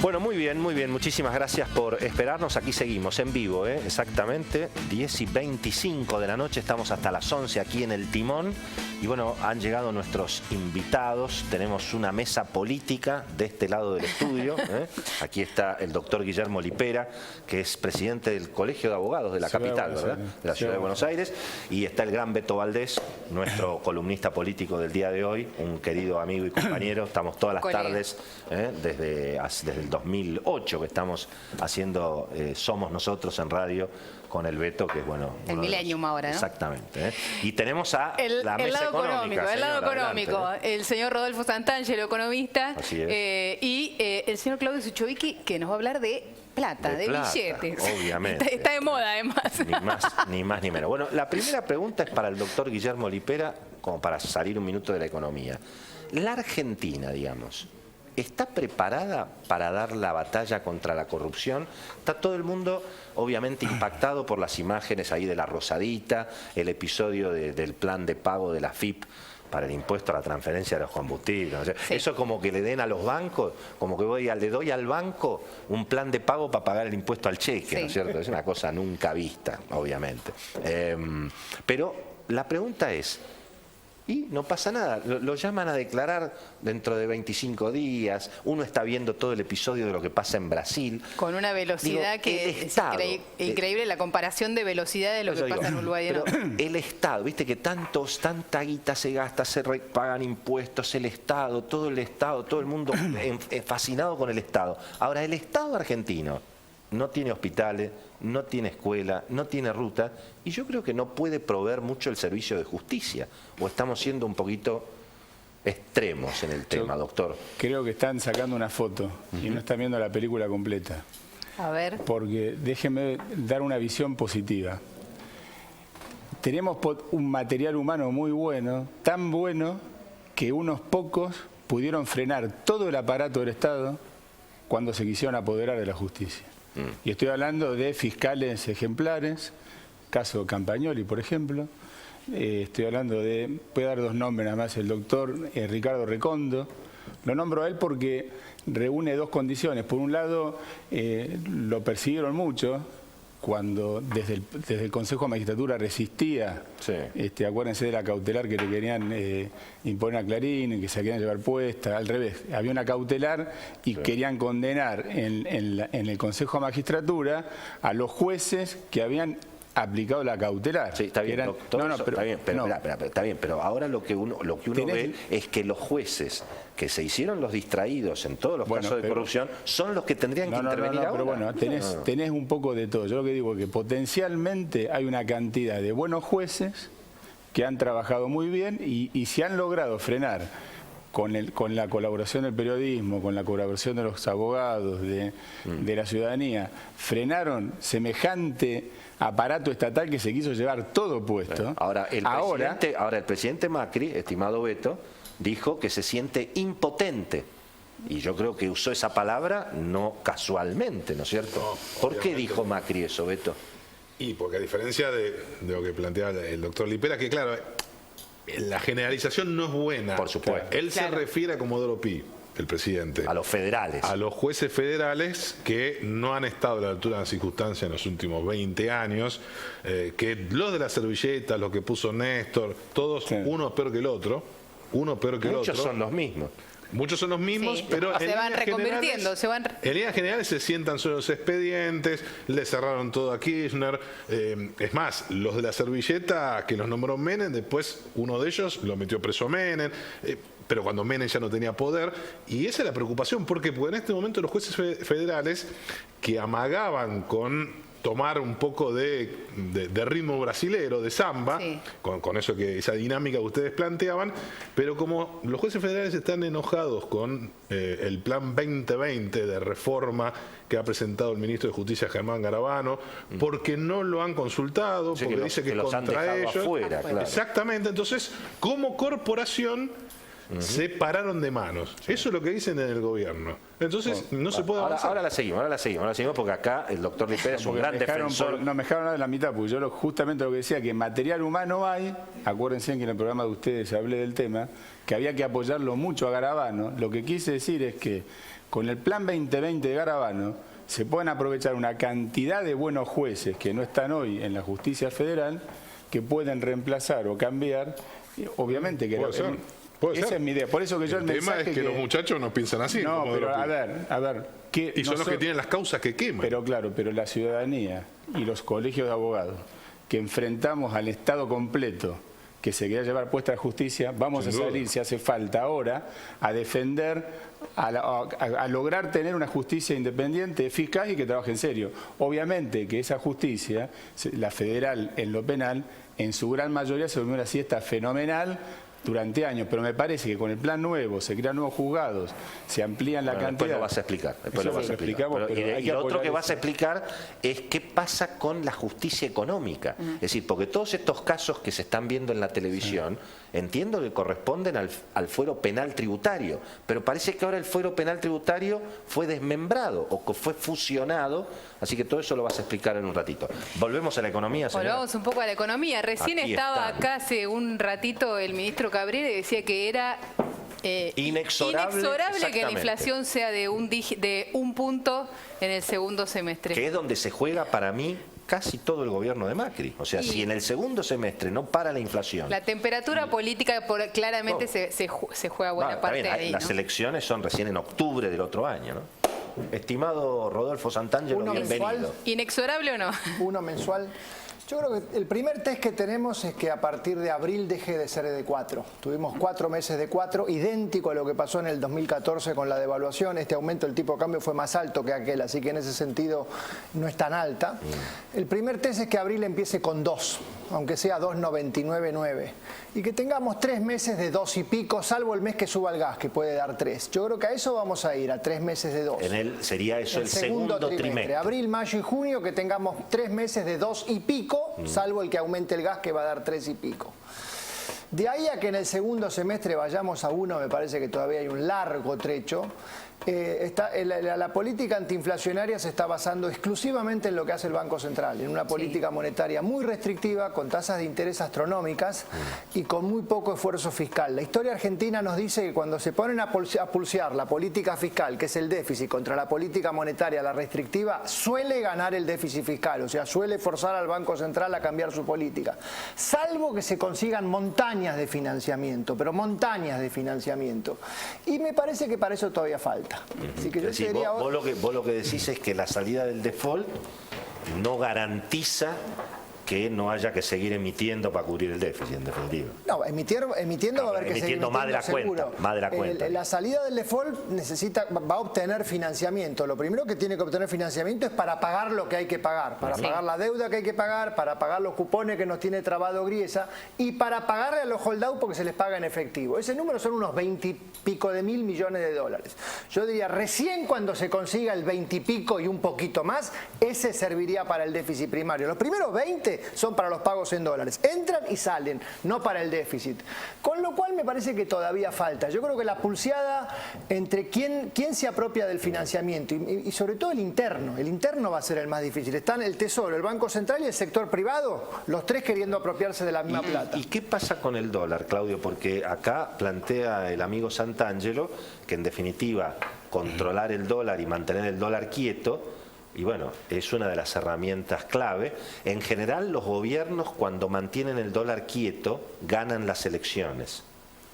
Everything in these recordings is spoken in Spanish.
Bueno, muy bien, muy bien. Muchísimas gracias por esperarnos. Aquí seguimos en vivo, exactamente 10:25 de la noche. Estamos hasta las 11 aquí en El Timón. Y bueno, han llegado nuestros invitados. Tenemos una mesa política de este lado del estudio. Aquí está el doctor Guillermo Lipera, que es presidente del Colegio de Abogados de la capital, ¿verdad? De la ciudad de Buenos Aires. Y está el gran Beto Valdés, nuestro columnista político del día de hoy, un querido amigo y compañero. Estamos todas las tardes, desde el 2008 que estamos haciendo Somos Nosotros en radio con el Beto, que es bueno... El Millennium ahora, ¿no? Exactamente. Y tenemos a la mesa lado económica. El lado económico. Adelante, el señor Rodolfo Santangelo, economista. Así es. Y el señor Claudio Suchovicki, que nos va a hablar de plata, de billetes. Obviamente. Está de moda, además. Ni más ni menos. Bueno, la primera pregunta es para el doctor Guillermo Lipera, como para salir un minuto de la economía. La Argentina, digamos, ¿está preparada para dar la batalla contra la corrupción? Está todo el mundo, obviamente, impactado por las imágenes ahí de la Rosadita, el episodio del plan de pago de la FIP para el impuesto a la transferencia de los combustibles. O sea, sí. Eso como que le den a los bancos, como que le doy al banco un plan de pago para pagar el impuesto al cheque, sí. ¿No es cierto? Es una cosa nunca vista, obviamente. Pero la pregunta es... Y no pasa nada, lo llaman a declarar dentro de 25 días, uno está viendo todo el episodio de lo que pasa en Brasil. Con una velocidad que es increíble, la comparación de velocidad de lo que pasa en Uruguay. Pero el Estado, viste que tanta guita se gasta, se pagan impuestos, el Estado, todo el mundo fascinado con el Estado. Ahora, el Estado argentino no tiene hospitales, no tiene escuela, no tiene ruta, y yo creo que no puede proveer mucho el servicio de justicia. O estamos siendo un poquito extremos en el tema, doctor. Creo que están sacando una foto y no están viendo la película completa. A ver. Porque déjenme dar una visión positiva. Tenemos un material humano muy bueno, tan bueno que unos pocos pudieron frenar todo el aparato del Estado cuando se quisieron apoderar de la justicia. Y estoy hablando de fiscales ejemplares, caso Campagnoli, por ejemplo. Estoy hablando de, voy a dar dos nombres nada más, el doctor Ricardo Recondo. Lo nombro a él porque reúne dos condiciones. Por un lado, lo persiguieron mucho cuando desde el Consejo de Magistratura resistía, sí. Acuérdense de la cautelar que le querían imponer a Clarín, que se querían llevar puesta, al revés, había una cautelar y sí. Querían condenar en el Consejo de Magistratura a los jueces que habían aplicado la cautelar. Sí, está bien, está bien, pero ahora lo que uno ve es que los jueces que se hicieron los distraídos en todos los casos de corrupción son los que tendrían que intervenir ahora. Pero bueno, tenés un poco de todo. Yo lo que digo es que potencialmente hay una cantidad de buenos jueces que han trabajado muy bien y si han logrado frenar con la colaboración del periodismo, con la colaboración de los abogados, de la ciudadanía, frenaron semejante aparato estatal que se quiso llevar todo puesto. Ahora el presidente Macri, estimado Beto, dijo que se siente impotente. Y yo creo que usó esa palabra no casualmente, ¿no es cierto? No, ¿por qué dijo Macri eso, Beto? Y porque a diferencia de lo que planteaba el doctor Lipera, que claro, la generalización no es buena. Por supuesto. Él se refiere a Comodoro Pi, el presidente. A los federales. A los jueces federales que no han estado a la altura de las circunstancias en los últimos 20 años, que los de las servilletas, los que puso Néstor, todos uno peor que el otro. Muchos son los mismos. Muchos son los mismos, sí, pero se van reconvirtiendo. En líneas generales se sientan solo los expedientes, le cerraron todo a Kirchner. Es más, los de la servilleta que los nombró Menem, después uno de ellos lo metió preso a Menem. Pero cuando Menem ya no tenía poder, y esa es la preocupación, porque en este momento los jueces federales que amagaban con tomar un poco de ritmo brasilero, de samba, sí. con esa dinámica que ustedes planteaban, pero como los jueces federales están enojados con el plan 2020 de reforma que ha presentado el ministro de Justicia Germán Garabano, porque no lo han consultado, porque dice que es contra ellos. Afuera, claro. Exactamente, entonces, como corporación se pararon de manos. Eso es lo que dicen en el gobierno. Entonces no se puede avanzar. Ahora la seguimos, porque acá el doctor Lipera es un gran defensor. No me dejaron nada de la mitad, porque yo justamente lo que decía, que material humano hay, acuérdense que en el programa de ustedes hablé del tema, que había que apoyarlo mucho a Garabano. Lo que quise decir es que con el plan 2020 de Garabano se pueden aprovechar una cantidad de buenos jueces que no están hoy en la justicia federal, que pueden reemplazar o cambiar, obviamente que puede ser. Esa es mi idea. Por eso que yo el tema es que los muchachos no piensan así. No, pero a ver. Y son los que tienen las causas que queman. Pero claro, pero la ciudadanía y los colegios de abogados que enfrentamos al Estado completo que se quería llevar puesta la justicia, vamos a salir, si hace falta ahora, a defender, a lograr tener una justicia independiente, eficaz y que trabaje en serio. Obviamente que esa justicia, la federal en lo penal, en su gran mayoría se durmió una siesta fenomenal durante años, pero me parece que con el plan nuevo se crean nuevos juzgados, se amplían la cantidad. Después lo vas a explicar. Y lo otro que vas a explicar es qué pasa con la justicia económica. Es decir, porque todos estos casos que se están viendo en la televisión, entiendo que corresponden al fuero penal tributario, pero parece que ahora el fuero penal tributario fue desmembrado o que fue fusionado, así que todo eso lo vas a explicar en un ratito. Volvemos a la economía, señora. Volvamos un poco a la economía. Recién estaba acá hace un ratito el ministro Cabrera y decía que era inexorable que la inflación sea de un punto en el segundo semestre. Que es donde se juega para mí casi todo el gobierno de Macri. O sea, si en el segundo semestre no para la inflación. La temperatura política claramente se juega buena parte de ahí, las elecciones son recién en octubre del otro año, ¿no? Estimado Rodolfo Santangelo, bienvenido. ¿Inexorable o no? Uno mensual. Yo creo que el primer test que tenemos es que a partir de abril deje de ser de 4. Tuvimos 4 meses de 4, idéntico a lo que pasó en el 2014 con la devaluación. Este aumento del tipo de cambio fue más alto que aquel, así que en ese sentido no es tan alta. El primer test es que abril empiece con 2, aunque sea 2,99,9. Y que tengamos 3 meses de 2 y pico, salvo el mes que suba el gas, que puede dar 3. Yo creo que a eso vamos a ir, a 3 meses de 2. Sería eso el segundo trimestre. Abril, mayo y junio, que tengamos 3 meses de 2 y pico, salvo el que aumente el gas, que va a dar 3 y pico. De ahí a que en el segundo semestre vayamos a 1, me parece que todavía hay un largo trecho. La política antiinflacionaria se está basando exclusivamente en lo que hace el Banco Central, en una política monetaria muy restrictiva, con tasas de interés astronómicas y con muy poco esfuerzo fiscal. La historia argentina nos dice que cuando se ponen a pulsear la política fiscal, que es el déficit, contra la política monetaria, la restrictiva, suele ganar el déficit fiscal, o sea, suele forzar al Banco Central a cambiar su política. Salvo que se consigan montañas de financiamiento, pero montañas de financiamiento. Y me parece que para eso todavía falta. Así que yo diría, vos lo que decís es que la salida del default no garantiza que no haya que seguir emitiendo para cubrir el déficit, en definitiva. No, emitiendo va a haber que seguir emitiendo más de la cuenta. La salida del default va a obtener financiamiento. Lo primero que tiene que obtener financiamiento es para pagar lo que hay que pagar, para pagar la deuda que hay que pagar, para pagar los cupones que nos tiene trabado Griesa y para pagarle a los holdout porque se les paga en efectivo. Ese número son unos 20 y pico de mil millones de dólares. Yo diría, recién cuando se consiga el 20 y pico y un poquito más, ese serviría para el déficit primario. Los primeros 20 son para los pagos en dólares. Entran y salen, no para el déficit. Con lo cual me parece que todavía falta. Yo creo que la pulseada entre quién se apropia del financiamiento y sobre todo el interno va a ser el más difícil. Están el Tesoro, el Banco Central y el sector privado, los tres queriendo apropiarse de la misma plata. ¿Y qué pasa con el dólar, Claudio? Porque acá plantea el amigo Santangelo que en definitiva controlar el dólar y mantener el dólar quieto, y bueno, es una de las herramientas clave. En general, los gobiernos, cuando mantienen el dólar quieto, ganan las elecciones.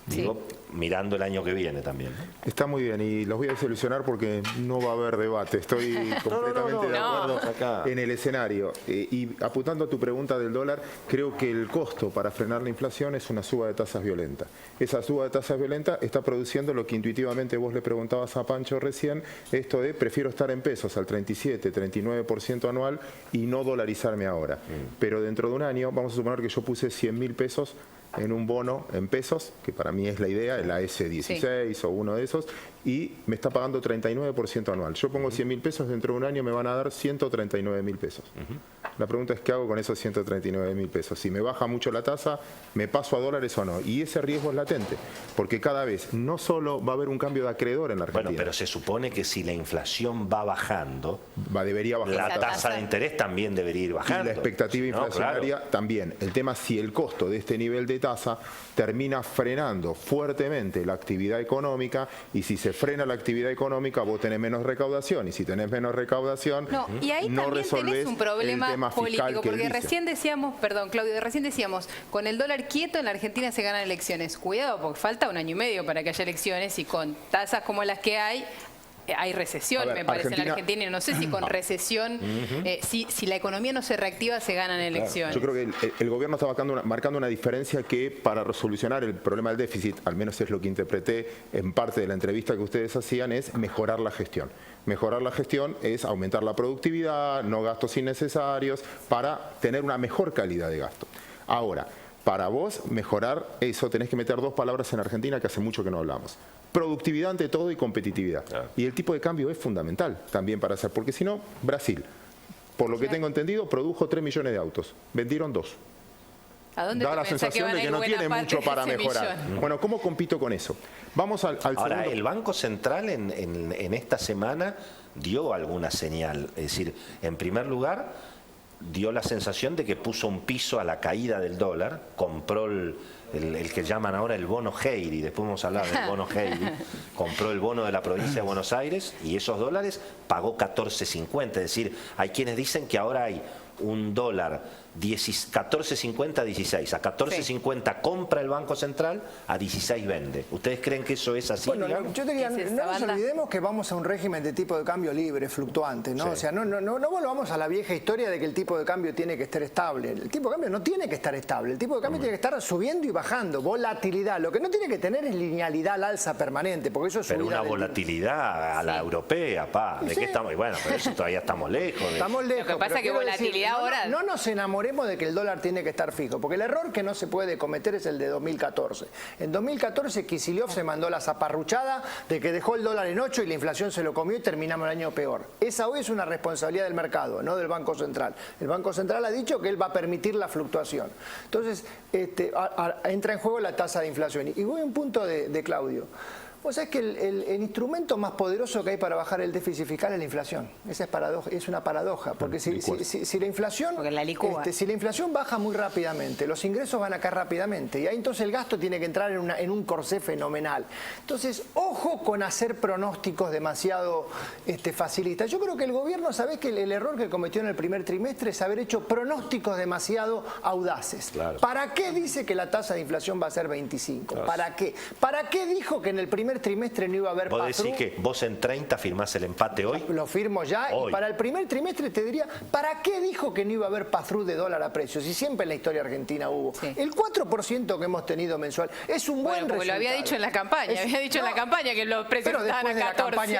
Digo, mirando el año que viene también, ¿no? Está muy bien y los voy a desilusionar porque no va a haber debate. Estoy completamente de acuerdo en el escenario. Y apuntando a tu pregunta del dólar, creo que el costo para frenar la inflación es una suba de tasas violenta. Esa suba de tasas violenta está produciendo lo que intuitivamente vos le preguntabas a Pancho recién, esto de prefiero estar en pesos al 37, 39% anual y no dolarizarme ahora. Pero dentro de un año, vamos a suponer que yo puse 100.000 pesos en un bono en pesos, que para mí es la idea, la S16 o uno de esos, y me está pagando 39% anual. Yo pongo 100.000 pesos, dentro de un año me van a dar 139.000 pesos. La pregunta es, ¿qué hago con esos 139.000 pesos? Si me baja mucho la tasa, ¿me paso a dólares o no? Y ese riesgo es latente, porque cada vez no solo va a haber un cambio de acreedor en la Argentina. Bueno, pero se supone que si la inflación va bajando, debería bajar la tasa de interés también debería ir bajando. Y la expectativa inflacionaria claro. también. El tema es si el costo de este nivel de tasa termina frenando fuertemente la actividad económica, y si se frena la actividad económica, vos tenés menos recaudación, y si tenés menos recaudación, y ahí no también resolvés tenés un problema el tema fiscal político, que porque dice. recién decíamos, perdón Claudio, recién decíamos, con el dólar quieto en la Argentina se ganan elecciones. Cuidado, porque falta 1 año y medio para que haya elecciones, y con tasas como las que hay recesión, me parece, en la Argentina, y no sé si con recesión, si la economía no se reactiva, se ganan elecciones. Yo creo que el gobierno está marcando una diferencia que, para resolucionar el problema del déficit, al menos es lo que interpreté en parte de la entrevista que ustedes hacían, es mejorar la gestión. Mejorar la gestión es aumentar la productividad, no gastos innecesarios, para tener una mejor calidad de gasto. Ahora, para vos mejorar eso tenés que meter 2 palabras en Argentina que hace mucho que no hablamos. Productividad ante todo y competitividad. Y el tipo de cambio es fundamental también para hacer, porque si no, Brasil, por lo que tengo entendido, produjo 3 millones de autos, vendieron 2. ¿A dónde da la sensación de que no tiene mucho para mejorar. Bueno, ¿cómo compito con eso? Vamos al Ahora, segundo. el Banco Central en esta semana dio alguna señal. Es decir, en primer lugar, dio la sensación de que puso un piso a la caída del dólar, compró el que llaman ahora el bono Heiri, después vamos a hablar del bono Heiri, compró el bono de la provincia de Buenos Aires y esos dólares pagó 14.50, es decir, hay quienes dicen que ahora hay un dólar 14.50 a 16, a 14.50 compra el Banco Central, a 16 vende. ¿Ustedes creen que eso es así? Bueno, yo te diría, no nos olvidemos que vamos a un régimen de tipo de cambio libre, fluctuante, ¿no? Sí. O sea, no volvamos a la vieja historia de que el tipo de cambio tiene que estar estable. El tipo de cambio no tiene que estar estable, el tipo de cambio tiene que estar subiendo y bajando, volatilidad. Lo que no tiene que tener es linealidad al alza permanente, porque eso es pero una volatilidad a la europea, pa. ¿De qué estamos? Bueno, pero eso todavía estamos lejos. Estamos lejos. Lo que pasa es que volatilidad ahora... No nos enamoremos de que el dólar tiene que estar fijo, porque el error que no se puede cometer es el de 2014. En 2014 Kicillof se mandó la zaparruchada de que dejó el dólar en 8 y la inflación se lo comió y terminamos el año peor. Esa hoy es una responsabilidad del mercado, no del Banco Central. El Banco Central ha dicho que él va a permitir la fluctuación. Entonces, entra en juego la tasa de inflación. Y voy a un punto de Claudio. Vos sabés que el instrumento más poderoso que hay para bajar el déficit fiscal es la inflación. Esa es una paradoja, porque si la inflación, si la inflación baja muy rápidamente, los ingresos van a caer rápidamente, y ahí entonces el gasto tiene que entrar en un corsé fenomenal. Entonces, ojo con hacer pronósticos demasiado facilistas. Yo creo que el gobierno, ¿sabés que el error que cometió en el primer trimestre es haber hecho pronósticos demasiado audaces? Claro. ¿Para qué dice que la tasa de inflación va a ser 25? Claro. ¿Para qué? ¿Para qué dijo que en el primer trimestre no iba a haber pass-through? ¿Vos decís que vos en 30 firmás el empate hoy? Lo firmo ya. Hoy. Y para el primer trimestre te diría, ¿para qué dijo que no iba a haber pass-through de dólar a precios? Y siempre en la historia argentina hubo. Sí. El 4% que hemos tenido mensual es un buen resultado. Lo había dicho en la campaña, en la campaña que los precios estaban a 14.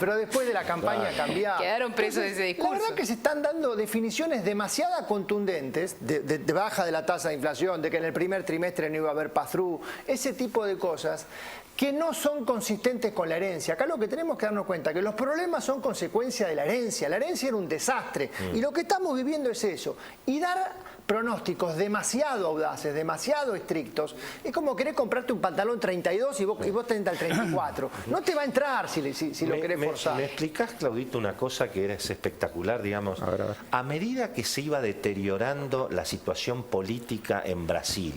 Pero después de la campaña cambiaba. Quedaron presos de ese discurso. La verdad que se están dando definiciones demasiado contundentes de baja de la tasa de inflación, de que en el primer trimestre no iba a haber pass-through, ese tipo de cosas que no son consistentes con la herencia. Acá lo que tenemos que darnos cuenta es que los problemas son consecuencia de la herencia. La herencia era un desastre. Y lo que estamos viviendo es eso. Y dar pronósticos demasiado audaces, demasiado estrictos, es como querer comprarte un pantalón 32 y vos tenés al 34. No te va a entrar si lo querés forzar. ¿Me explicás, Claudito, una cosa que es espectacular, digamos? A medida que se iba deteriorando la situación política en Brasil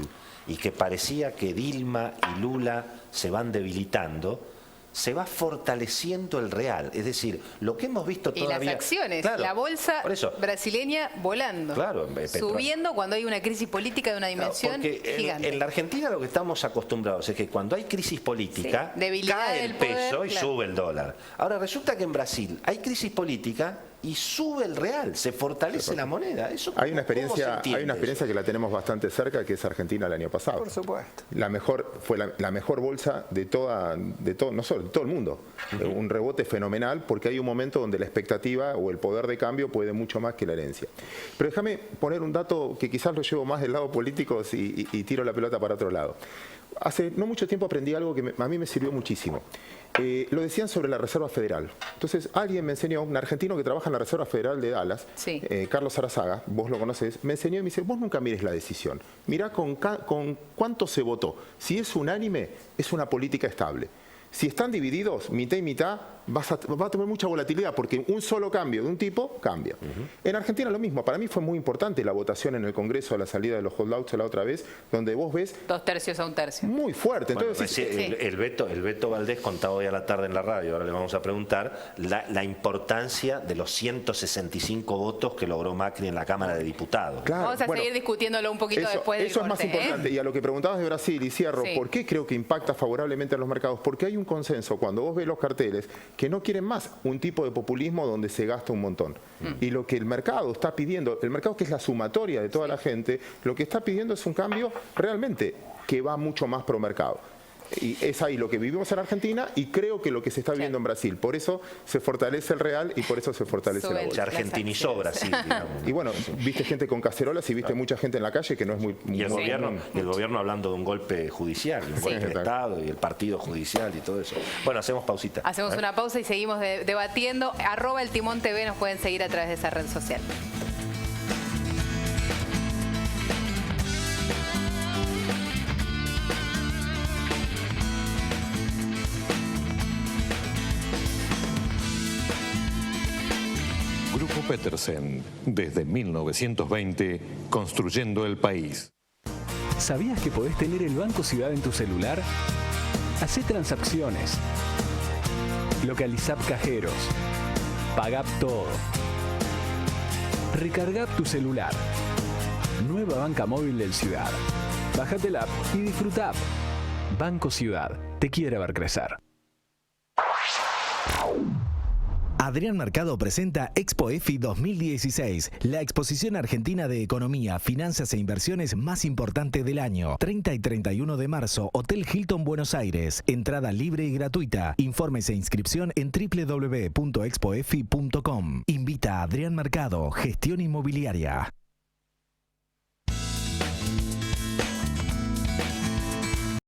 y que parecía que Dilma y Lula se van debilitando, se va fortaleciendo el real. Es decir, lo que hemos visto todavía... Y las acciones, claro, la bolsa brasileña volando, subiendo cuando hay una crisis política de una dimensión gigante. En la Argentina lo que estamos acostumbrados es que cuando hay crisis política, cae el peso y sube el dólar. Ahora resulta que en Brasil hay crisis política y sube el real, se fortalece la moneda. ¿Eso hay una experiencia eso? que la tenemos bastante cerca, que es Argentina el año pasado. Por supuesto. Fue la mejor bolsa de todo el mundo. Un rebote fenomenal, porque hay un momento donde la expectativa o el poder de cambio puede mucho más que la herencia. Pero déjame poner un dato que quizás lo llevo más del lado político y tiro la pelota para otro lado. Hace no mucho tiempo aprendí algo que a mí me sirvió muchísimo. Lo decían sobre la Reserva Federal. Entonces alguien me enseñó, un argentino que trabaja en la Reserva Federal de Dallas, sí. Carlos Arazaga, vos lo conocés, me enseñó y me dice, vos nunca mires la decisión, mirá con cuánto se votó. Si es unánime, es una política estable. Si están divididos, mitad y mitad, va a tener mucha volatilidad, porque un solo cambio de un tipo cambia. En Argentina lo mismo. Para mí fue muy importante la votación en el Congreso a la salida de los holdouts la otra vez, donde vos ves... 2 tercios a 1 tercio. Muy fuerte. Entonces, bueno, el Beto Valdés contaba hoy a la tarde en la radio, ahora le vamos a preguntar, la importancia de los 165 votos que logró Macri en la Cámara de Diputados. Claro, vamos a seguir discutiéndolo un poquito después del Eso corte, es más importante. Y a lo que preguntabas de Brasil, y cierro, ¿por qué creo que impacta favorablemente a los mercados? Porque hay un consenso, cuando vos ves los carteles, que no quieren más un tipo de populismo donde se gasta un montón. Y lo que el mercado está pidiendo, el mercado que es la sumatoria de toda la gente, lo que está pidiendo es un cambio realmente que va mucho más pro mercado. Y es ahí lo que vivimos en Argentina y creo que lo que se está viviendo en Brasil. Por eso se fortalece el real y por eso se fortalece la bolsa. Se argentinizó Brasil, digamos. Y bueno, viste gente con cacerolas y viste mucha gente en la calle que no es muy... Y el gobierno hablando de un golpe judicial, un golpe de Estado y el partido judicial y todo eso. Bueno, hacemos pausita. Hacemos una pausa y seguimos debatiendo. @eltimón.tv nos pueden seguir a través de esa red social. Grupo Petersen, desde 1920, construyendo el país. ¿Sabías que podés tener el Banco Ciudad en tu celular? Hacé transacciones, localizá cajeros, pagá todo, recargá tu celular. Nueva banca móvil del Ciudad. Bájate la app y disfruta. Banco Ciudad, te quiere ver crecer. Adrián Mercado presenta Expo EFI 2016, la exposición argentina de economía, finanzas e inversiones más importante del año. 30 y 31 de marzo, Hotel Hilton Buenos Aires. Entrada libre y gratuita. Informes e inscripción en www.expoefi.com. Invita a Adrián Mercado, Gestión Inmobiliaria.